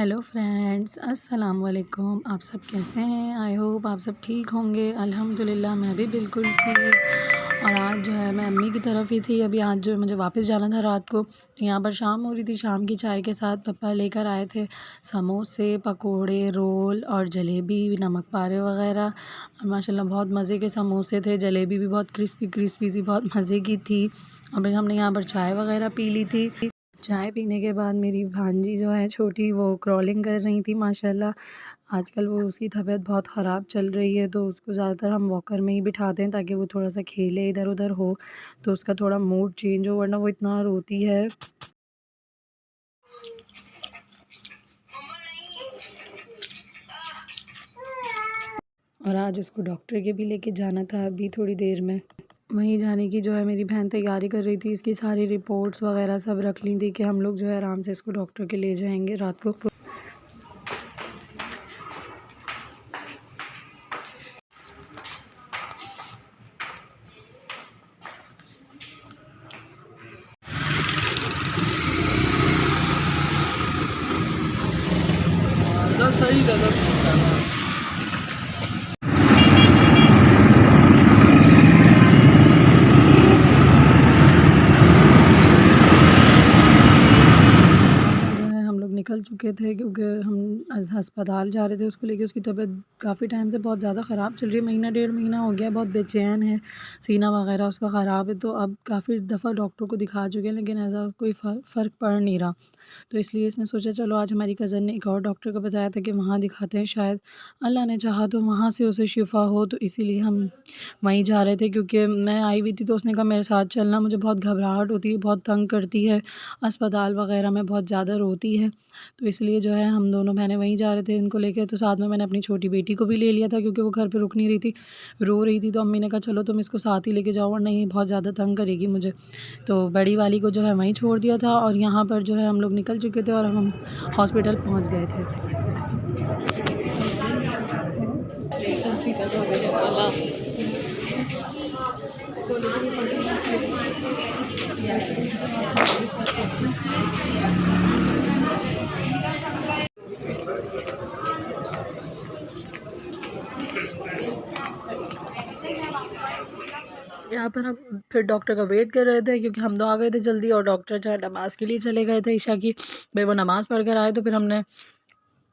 Hello friends, अस्सलाम वालेकुम। आप सब कैसे हैं? आई होप आप सब ठीक होंगे। अल्हम्दुलिल्लाह मैं भी बिल्कुल ठीक। और आज जो है मैं अम्मी की तरफ ही थी। अभी आज जो मुझे वापस जाना था रात को, तो यहाँ पर शाम हो रही थी। शाम की चाय के साथ पापा लेकर आए थे समोसे, पकोड़े, रोल और जलेबी, नमक पारे वग़ैरह। और माशाल्लाह बहुत मज़े के समोसे थे। जलेबी भी बहुत क्रिस्पी क्रिस्पी सी बहुत मज़े की थी। और फिर हमने यहाँ पर चाय वग़ैरह पी ली थी। चाय पीने के बाद मेरी भांजी जो है छोटी, वो क्रॉलिंग कर रही थी माशाल्लाह। आजकल वो उसकी तबीयत बहुत ख़राब चल रही है, तो उसको ज़्यादातर हम वॉकर में ही बिठाते हैं ताकि वो थोड़ा-सा खेले, इधर-उधर हो, तो उसका थोड़ा मूड चेंज हो, वरना वो इतना रोती है। और आज उसको डॉक्टर के भी लेके जाना था अभी थोड़ी देर में। वहीं जाने की जो है मेरी बहन तैयारी कर रही थी। इसकी सारी रिपोर्ट्स वग़ैरह सब रख ली थी कि हम लोग जो है आराम से इसको डॉक्टर के ले जाएँगे रात को। सही दादा। जो है हम लोग निकल चुके थे क्योंकि हम अस्पताल जा रहे थे उसको लेके। उसकी तबीयत काफ़ी टाइम से बहुत ज़्यादा ख़राब चल रही है, महीना डेढ़ महीना हो गया, बहुत बेचैन है, सीना वगैरह उसका ख़राब है। तो अब काफ़ी दफ़ा डॉक्टर को दिखा चुके हैं, लेकिन ऐसा कोई फ़र्क पड़ नहीं रहा। तो इसलिए इसने सोचा चलो आज हमारी कज़न ने एक और डॉक्टर को बताया था कि वहाँ दिखाते हैं, शायद अल्लाह ने चाहा तो वहाँ से उसे शिफ़ा हो। तो इसीलिए हम वहीं जा रहे थे, क्योंकि मैं आई हुई थी तो उसने कहा मेरे साथ चलना, मुझे बहुत घबराहट होती है, बहुत तंग करती है, अस्पताल वग़ैरह में बहुत ज़्यादा रोती है। तो इसलिए जो है हम दोनों बहनें वहीं जा रहे थे इनको लेके। तो साथ में मैंने अपनी छोटी बेटी को भी ले लिया था क्योंकि वो घर पे रुक नहीं रही थी, रो रही थी। तो अम्मी ने कहा चलो तुम इसको साथ ही लेके जाओ, वरना ये बहुत ज़्यादा तंग करेगी मुझे। तो बड़ी वाली को जो है वहीं छोड़ दिया था और यहाँ पर जो है हम लोग निकल चुके थे और हम हॉस्पिटल पहुँच गए थे। एकदम सीधा हो गया। यहाँ पर हम फिर डॉक्टर का वेट कर रहे थे क्योंकि हम तो आ गए थे जल्दी और डॉक्टर जो है नमाज़ के लिए चले गए थे ईशा की। भाई वो नमाज़ पढ़ कर आए, तो फिर हमने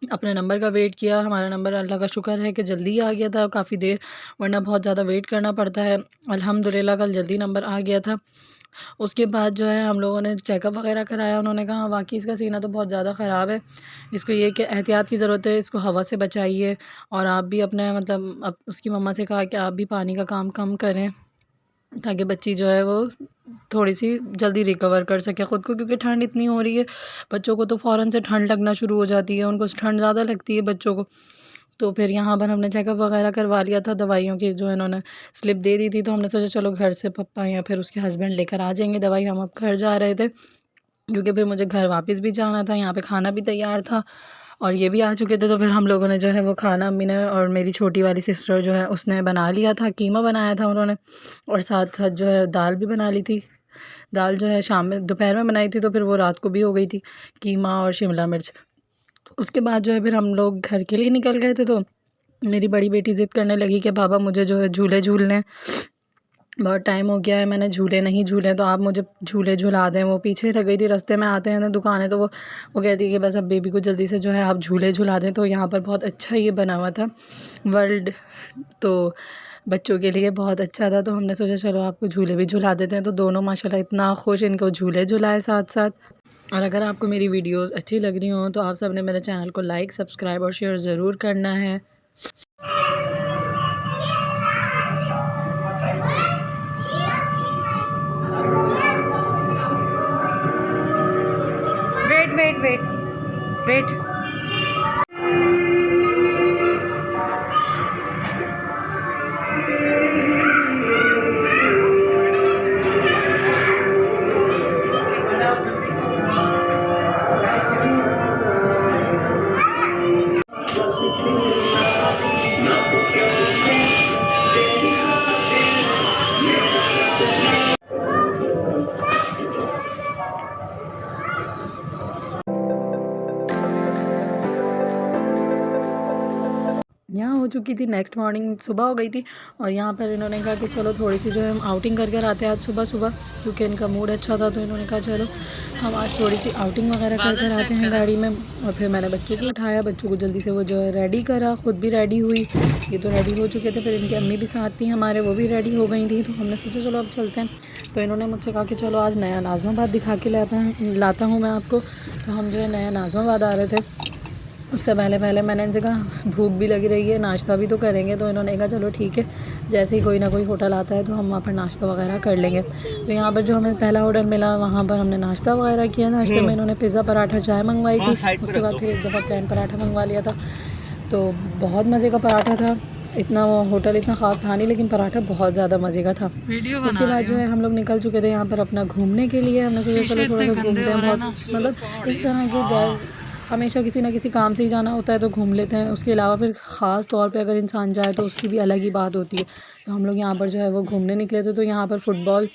अपने नंबर का वेट किया। हमारा नंबर अल्लाह का शुक्र है कि जल्दी आ गया था, काफ़ी देर, वरना बहुत ज़्यादा वेट करना पड़ता है। अल्हम्दुलिल्लाह कल जल्दी नंबर आ गया था। उसके बाद जो है हम लोगों ने चेकअप वगैरह कराया। उन्होंने कहा वाक़ई इसका सीना तो बहुत ज़्यादा ख़राब है, इसको ये कि एहतियात की ज़रूरत है, इसको हवा से बचाइए। और आप भी अपने मतलब उसकी मम्मा से कहा कि आप भी पानी का काम कम करें ताकि बच्ची जो है वो थोड़ी-सी जल्दी रिकवर कर सके ख़ुद को, क्योंकि ठंड इतनी हो रही है, बच्चों को तो फ़ौरन से ठंड लगना शुरू हो जाती है, उनको ठंड ज़्यादा लगती है बच्चों को। तो फिर यहाँ पर हमने चेकअप वगैरह करवा लिया था, दवाइयों की जो इन्होंने स्लिप दे दी थी, तो हमने सोचा चलो घर से पप्पा या फिर उसके हस्बैंड लेकर आ जाएँगे दवाई। हम अब घर जा रहे थे क्योंकि फिर मुझे घर वापस भी जाना था, यहाँ पे खाना भी तैयार था और ये भी आ चुके थे। तो फिर हम लोगों ने जो है वो खाना, अम्मी ने और मेरी छोटी वाली सिस्टर जो है उसने बना लिया था, कीमा बनाया था उन्होंने, और साथ-साथ जो है दाल भी बना ली थी। दाल जो है शाम में दोपहर में बनाई थी, तो फिर वो रात को भी हो गई थी, कीमा और शिमला मिर्च। उसके बाद जो है फिर हम लोग घर के लिए निकल गए थे। तो मेरी बड़ी बेटी ज़िद करने लगी कि पापा मुझे जो है झूले झूलने हैं, बहुत टाइम हो गया है मैंने झूले नहीं झूले, तो आप मुझे झूले झुला दें। वो पीछे रह गई थी, रास्ते में आते हैं ना दुकानें, तो वो कहती है कि बस अब बेबी को जल्दी से जो है आप झूले झुला दें। तो यहाँ पर बहुत अच्छा ये बना हुआ था वर्ल्ड, तो बच्चों के लिए बहुत अच्छा था। तो हमने सोचा चलो आपको झूले भी झुला देते हैं। तो दोनों माशाल्लाह इतना खुश, इनको झूले झुलाए साथ-साथ। और अगर आपको मेरी वीडियोज़ अच्छी लग रही हों तो आप सब ने मेरे चैनल को लाइक, सब्सक्राइब और शेयर ज़रूर करना है। Wait wait wait wait. चुकी थी, नेक्स्ट मॉर्निंग सुबह हो गई थी। और यहाँ पर इन्होंने कहा कि चलो थोड़ी सी जो है हम आउटिंग करके आते हैं आज सुबह सुबह, क्योंकि इनका मूड अच्छा था। तो इन्होंने कहा चलो हम आज थोड़ी सी आउटिंग वगैरह कर आते हैं गाड़ी में। और फिर मैंने बच्चों को उठाया, बच्चों को जल्दी से वो जो है रेडी करा, ख़ुद भी रेडी हुई। ये तो रेडी हो चुके थे, फिर इनकी अम्मी भी साथ थी हमारे, वो भी रेडी हो गई थी। तो हमने सोचा चलो अब चलते हैं। तो इन्होंने मुझसे कहा कि चलो आज नया नाज़माबाद दिखा के लाता हूँ मैं आपको। तो हम जो है नया नाज़माबाद आ रहे थे। उससे पहले मैंने इनसे कहा भूख भी लगी रही है, नाश्ता भी तो करेंगे। तो इन्होंने कहा चलो ठीक है, जैसे ही कोई ना कोई होटल आता है तो हम वहाँ पर नाश्ता वगैरह कर लेंगे। तो यहाँ पर जो हमें पहला ऑर्डर मिला, वहाँ पर हमने नाश्ता वगैरह किया। नाश्ते में इन्होंने पिज़्ज़ा, पराठा, चाय मंगवाई थी। उसके बाद फिर एक दफ़ा प्लेन पराठा मंगवा लिया था। तो बहुत मज़े का पराठा था। इतना वो होटल इतना ख़ास था नहीं, लेकिन पराठा बहुत ज़्यादा मज़े का था। उसके बाद जो है हम लोग निकल चुके थे यहाँ पर अपना घूमने के लिए। हमने सोचा चलो थोड़ा सा घूमते हैं। बहुत मतलब इस तरह के ड्राइव हमेशा किसी ना किसी काम से ही जाना होता है तो घूम लेते हैं। उसके अलावा फिर ख़ास तौर पे अगर इंसान जाए तो उसकी भी अलग ही बात होती है। तो हम लोग यहाँ पर जो है वो घूमने निकले थे। तो यहाँ पर फ़ुटबॉल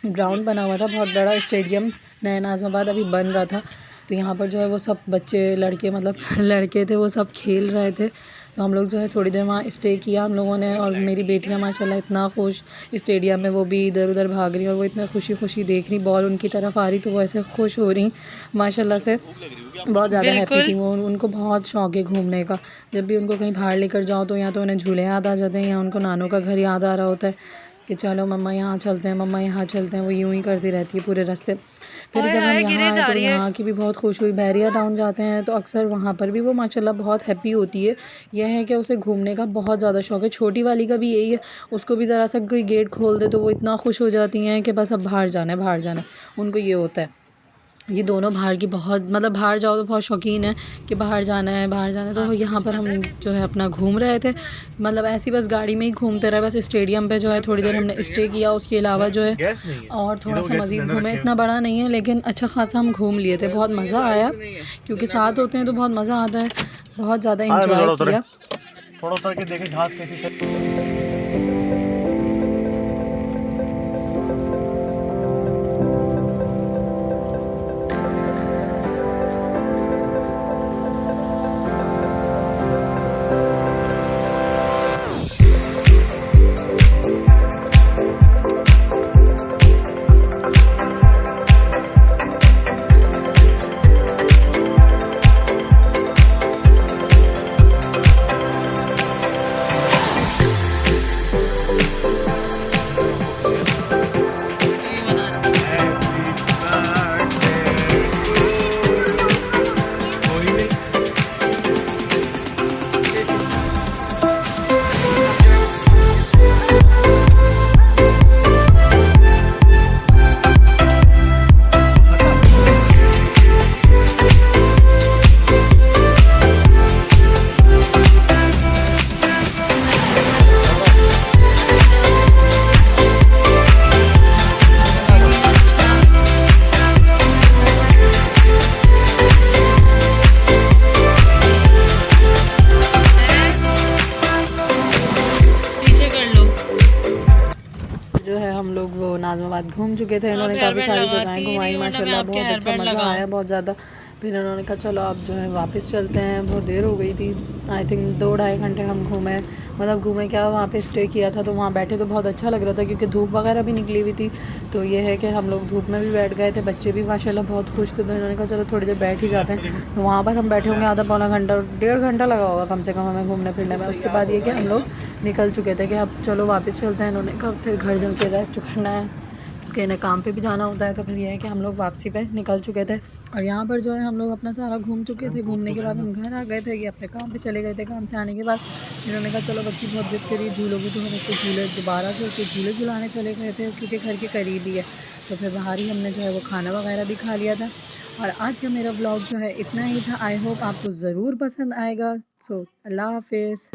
ग्राउंड बना हुआ था, बहुत बड़ा स्टेडियम नया नाज़माबाद अभी बन रहा था। तो यहाँ पर जो है वो सब बच्चे लड़के मतलब लड़के थे, वो सब खेल रहे थे। तो हम लोग जो है थोड़ी देर वहाँ स्टे किया हम लोगों ने। और मेरी बेटियाँ माशाल्लाह इतना खुश स्टेडियम में, वो भी इधर उधर भाग रही और वो इतना खुशी खुशी देख रही, बॉल उनकी तरफ आ रही तो वो ऐसे खुश हो रही माशाल्लाह से, बहुत ज़्यादा हैप्पी थी वो। उनको बहुत शौक़ है घूमने का। जब भी उनको कहीं बाहर लेकर जाओ तो या तो उन्हें झूले याद आ जाते हैं या उनको नानों का घर याद आ रहा होता है कि चलो मम्मा यहाँ चलते हैं, मम्मा यहाँ चलते हैं। वो यूँ ही करती रहती है पूरे रास्ते। फिर जब हम यहाँ आए तो यहाँ की भी बहुत खुश हुई। बैरिया टाउन जाते हैं तो अक्सर वहाँ पर भी वो माशाल्लाह बहुत हैप्पी होती है। यह है कि उसे घूमने का बहुत ज़्यादा शौक़ है। छोटी वाली का भी यही है, उसको भी ज़रा सा कोई गेट खोल दे तो वो इतना खुश हो जाती हैं कि बस अब बाहर जाना है, बाहर जाना है। उनको ये होता है। ये दोनों बाहर की बहुत मतलब बाहर जाओ तो बहुत शौकीन है कि बाहर जाना है, बाहर जाना है। तो यहाँ पर हम जो है अपना घूम रहे थे, मतलब ऐसी बस गाड़ी में ही घूमते रहे। बस स्टेडियम पे जो है थोड़ी देर हमने स्टे किया। उसके अलावा जो है और थोड़ा सा मज़ीद घूमे। इतना बड़ा नहीं है लेकिन अच्छा खासा हम घूम लिए थे। बहुत मज़ा आया, क्योंकि साथ होते हैं तो बहुत मज़ा आता है। बहुत ज़्यादा इंजॉय किया। थोड़ा उतर के देखे घास कैसी जो है हम लोग वो नाज़माबाद घूम चुके थे। इन्होंने काफ़ी सारी जगहें घुमाई माशाल्लाह, बहुत अच्छा मज़ा आया, बहुत ज़्यादा। फिर इन्होंने कहा चलो अब जो है वापस चलते हैं। बहुत देर हो गई थी, आई थिंक 2-2.5 घंटे हम घूमे। मतलब घूमे क्या, वहाँ पे स्टे किया था। तो वहाँ बैठे तो बहुत अच्छा लग रहा था क्योंकि धूप वगैरह भी निकली हुई थी। तो ये है कि हम लोग धूप में भी बैठ गए थे। बच्चे भी माशाल्लाह बहुत खुश थे। तो इन्होंने कहा चलो थोड़ी देर बैठ ही जाते हैं। तो वहाँ पर हम बैठे होंगे आधा पौना घंटा, 1.5 घंटा लगा होगा कम से कम हमें घूमने फिरने में। उसके बाद ये कि हम लोग निकल चुके थे कि अब चलो वापस चलते हैं। इन्होंने कहा फिर घर जाके रेस्ट करना है क्योंकि इन्हें काम पे भी जाना होता है। तो फिर ये है कि हम लोग वापसी पे निकल चुके थे। और यहाँ पर जो है हम लोग अपना सारा घूम चुके थे। घूमने के बाद हम घर आ गए थे कि अपने काम पे चले गए थे। काम से आने के बाद इन्होंने कहा चलो बच्ची बहुत ज़िद करी झूलोगी, तो हम उसको दोबारा से उसको झूले झुलाने चले गए थे क्योंकि घर के करीब ही है। तो फिर बाहर ही हमने जो है वो खाना वगैरह भी खा लिया था। और आज का मेरा व्लॉग जो है इतना ही था। आई होप आपको ज़रूर पसंद आएगा। सो अल्लाह हाफिज़।